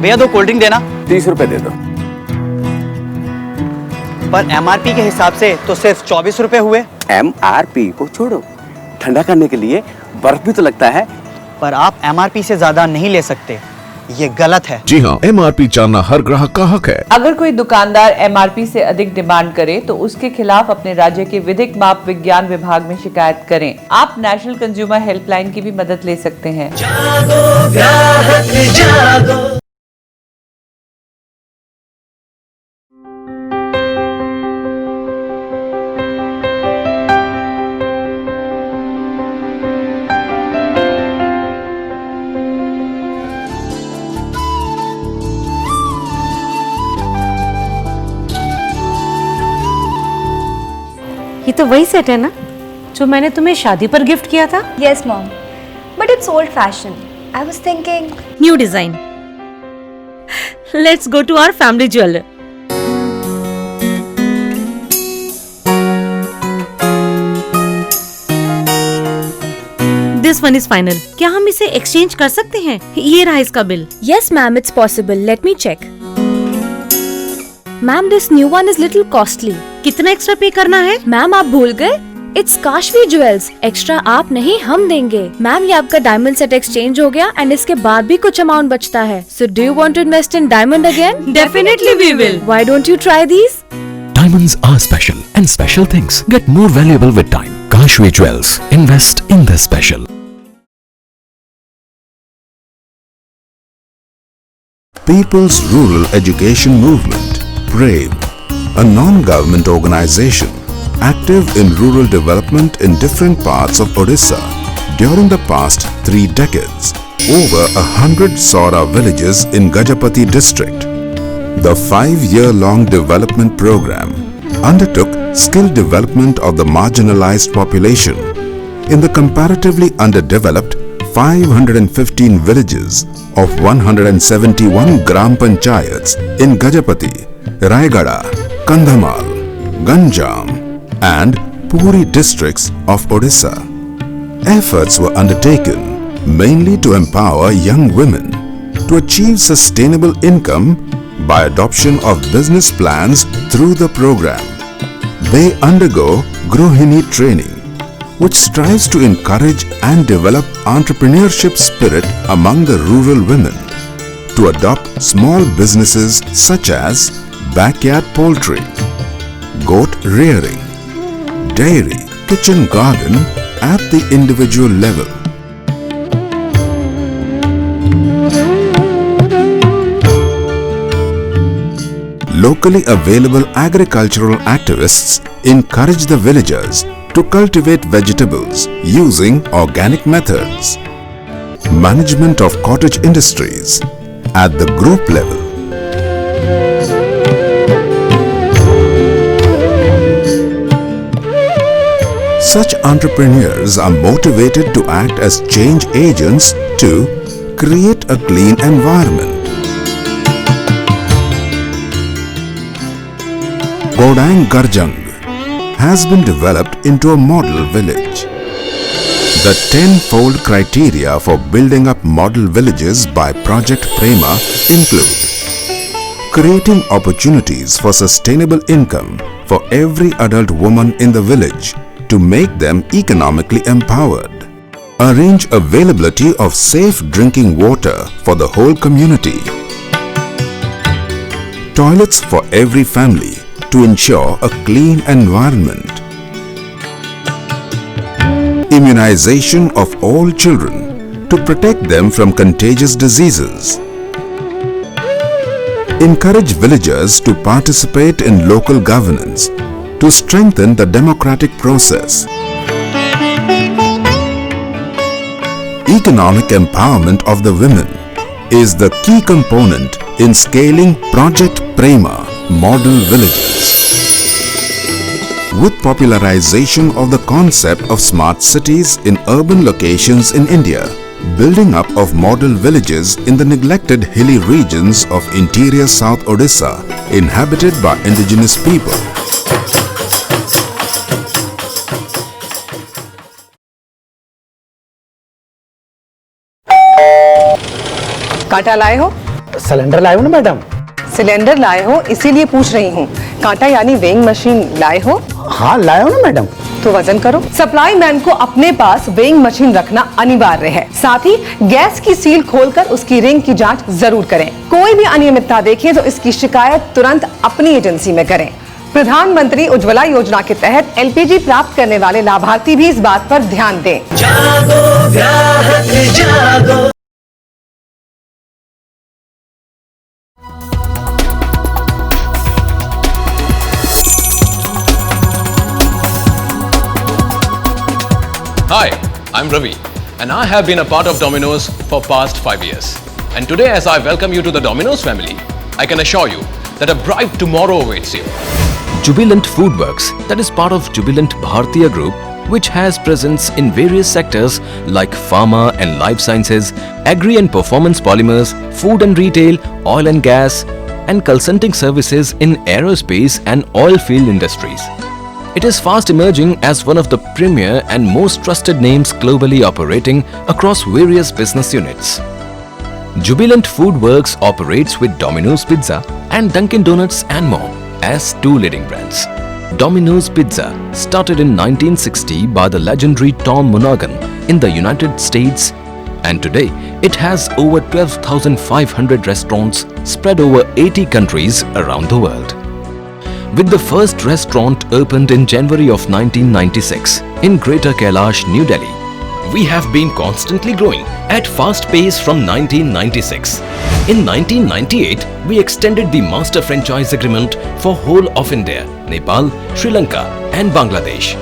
भैया 2 cold drink देना। 30 रुपए दे दो। पर एमआरपी के हिसाब से तो सिर्फ 24 रुपए हुए। एमआरपी को छोड़ो, ठंडा करने के लिए बर्फ भी तो लगता है। पर आप एमआरपी से ज्यादा नहीं ले सकते, ये गलत है। जी हाँ, एमआरपी जानना हर ग्राहक का हक है। अगर कोई दुकानदार एमआरपी से अधिक डिमांड करे तो उसके खिलाफ अपने राज्य के विधिक माप विज्ञान विभाग में शिकायत करें। आप नेशनल कंज्यूमर हेल्पलाइन की भी मदद ले सकते हैं। जागो ग्राहक जागो। ये तो वही सेट है ना जो मैंने तुम्हें शादी पर गिफ्ट किया था? Yes, mom. But it's old fashioned. I was thinking. New design. Let's go to our family jeweller. This one is final. क्या हम इसे एक्सचेंज कर सकते हैं? ये रहा इसका bill. Yes, ma'am. It's possible. Let me check. Ma'am, this new one is little costly. कितना एक्स्ट्रा पे करना है? मैम आप भूल गए? It's Kashvi jewels. एक्स्ट्रा आप नहीं, हम देंगे। मैम ये आपका डायमंड सेट एक्सचेंज हो गया एंड इसके बाद भी कुछ अमाउंट बचता है। So do you want to invest in diamond again? Definitely we will. Why don't you try these? Diamonds are special and special things get more valuable with time. KASHVI Jewels. Invest in the special. People's Rural Education Movement, PRAVE, a non-government organization active in rural development in different parts of Odisha during the past 3 decades. Over 100 Saura villages in Gajapati district. The 5-year-long development program undertook skill development of the marginalized population in the comparatively underdeveloped 515 villages of 171 Gram Panchayats in Gajapati, Raigada, Kandhamal, Ganjam and Puri districts of Odisha. Efforts were undertaken mainly to empower young women to achieve sustainable income by adoption of business plans through the program. They undergo Grohini training, which strives to encourage and develop entrepreneurship spirit among the rural women to adopt small businesses such as backyard poultry, goat rearing, dairy, kitchen garden at the individual level. Locally available agricultural activists encourage the villagers to cultivate vegetables using organic methods. Management of cottage industries at the group level. Such entrepreneurs are motivated to act as change agents to create a clean environment. Godang Garjang has been developed into a model village. The 10-fold criteria for building up model villages by Project Prema include creating opportunities for sustainable income for every adult woman in the village to make them economically empowered. Arrange availability of safe drinking water for the whole community. Toilets for every family to ensure a clean environment. Immunization of all children to protect them from contagious diseases. Encourage villagers to participate in local governance to strengthen the democratic process. Economic empowerment of the women is the key component in scaling Project Prema model villages. With popularization of the concept of smart cities in urban locations in India, building up of model villages in the neglected hilly regions of interior South Odisha inhabited by indigenous people. कांटा लाए हो? Cylinder लाए हो ना madam? Cylinder लाए हो इसीलिए पूछ रही हूँ। कांटा यानी वेइंग मशीन लाए हो? हाँ लाए हो ना मैडम। तो वजन करो। सप्लाई मैन को अपने पास वेइंग मशीन रखना अनिवार्य है। साथ ही गैस की सील खोलकर उसकी रिंग की जांच जरूर करें। कोई भी अनियमितता देखें तो इसकी शिकायत तुरंत अपनी एजेंसी में करें। प्रधानमंत्री उज्ज्वला योजना के तहत एलपीजी प्राप्त करने वाले लाभार्थी भी इस बात पर ध्यान दें। जागो ग्राहक जागो। Hi, I'm Ravi and I have been a part of Domino's for past 5 years. And today as I welcome you to the Domino's family, I can assure you that a bright tomorrow awaits you. Jubilant Foodworks, that is part of Jubilant Bhartiya Group, which has presence in various sectors like pharma and life sciences, agri and performance polymers, food and retail, oil and gas, and consulting services in aerospace and oil field industries. It is fast emerging as one of the premier and most trusted names globally operating across various business units. Jubilant Foodworks operates with Domino's Pizza and Dunkin' Donuts and more as two leading brands. Domino's Pizza started in 1960 by the legendary Tom Monaghan in the United States, and today it has over 12,500 restaurants spread over 80 countries around the world. With the first restaurant opened in January of 1996 in Greater Kailash, New Delhi, we have been constantly growing at fast pace from 1996. In 1998, we extended the master franchise agreement for whole of India, Nepal, Sri Lanka and Bangladesh.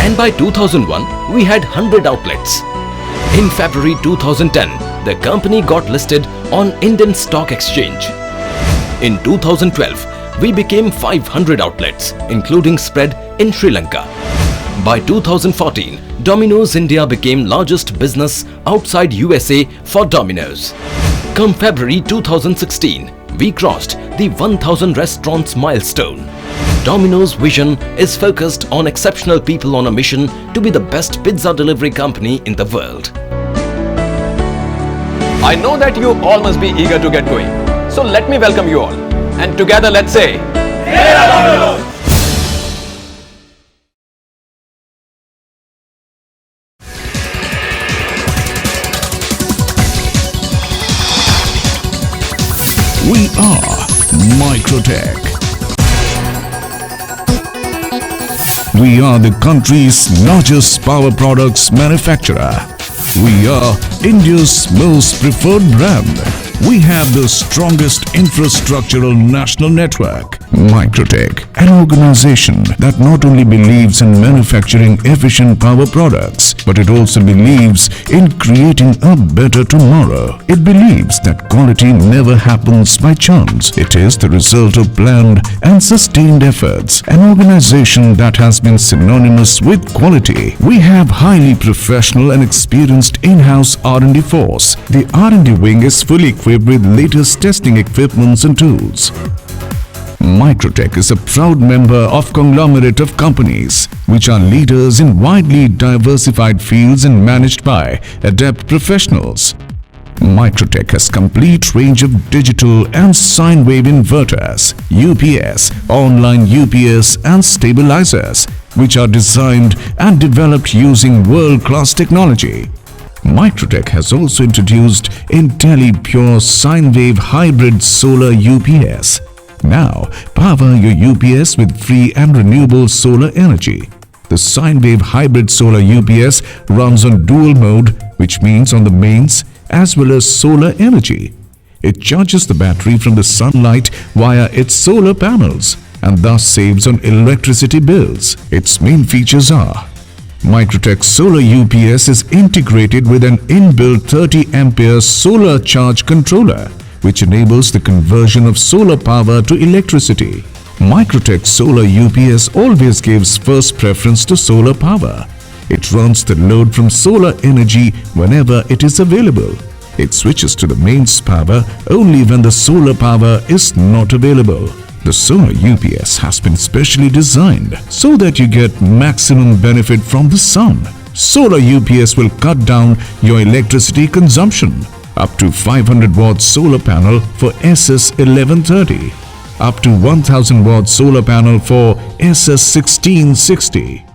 And by 2001, we had 100 outlets. In February 2010, the company got listed on Indian Stock Exchange. In 2012, we became 500 outlets, including spread in Sri Lanka. By 2014, Domino's India became largest business outside USA for Domino's. Come February 2016, we crossed the 1000 restaurants milestone. Domino's vision is focused on exceptional people on a mission to be the best pizza delivery company in the world. I know that you all must be eager to get going. So let me welcome you all. And together let's say, Viva Domino's! We are Microtech. We are the country's largest power products manufacturer. We are India's most preferred brand. We have the strongest infrastructural national network. Microtech, an organization that not only believes in manufacturing efficient power products, but it also believes in creating a better tomorrow. It believes that quality never happens by chance. It is the result of planned and sustained efforts. An organization that has been synonymous with quality. We have highly professional and experienced in-house R&D force. The R&D wing is fully equipped with latest testing equipments and tools. Microtech is a proud member of conglomerate of companies which are leaders in widely diversified fields and managed by adept professionals. Microtech has complete range of digital and sine wave inverters, UPS, online UPS and stabilizers which are designed and developed using world-class technology. Microtech has also introduced IntelliPure Sine Wave Hybrid Solar UPS. Now, power your UPS with free and renewable solar energy. The Sine Wave Hybrid Solar UPS runs on dual mode, which means on the mains as well as solar energy. It charges the battery from the sunlight via its solar panels and thus saves on electricity bills. Its main features are: Microtech Solar UPS is integrated with an inbuilt 30 ampere solar charge controller, which enables the conversion of solar power to electricity. Microtech Solar UPS always gives first preference to solar power. It runs the load from solar energy whenever it is available. It switches to the mains power only when the solar power is not available. The solar UPS has been specially designed so that you get maximum benefit from the sun. Solar UPS will cut down your electricity consumption. up to 500 watt solar panel for SS1130, up to 1000 watt solar panel for SS1660.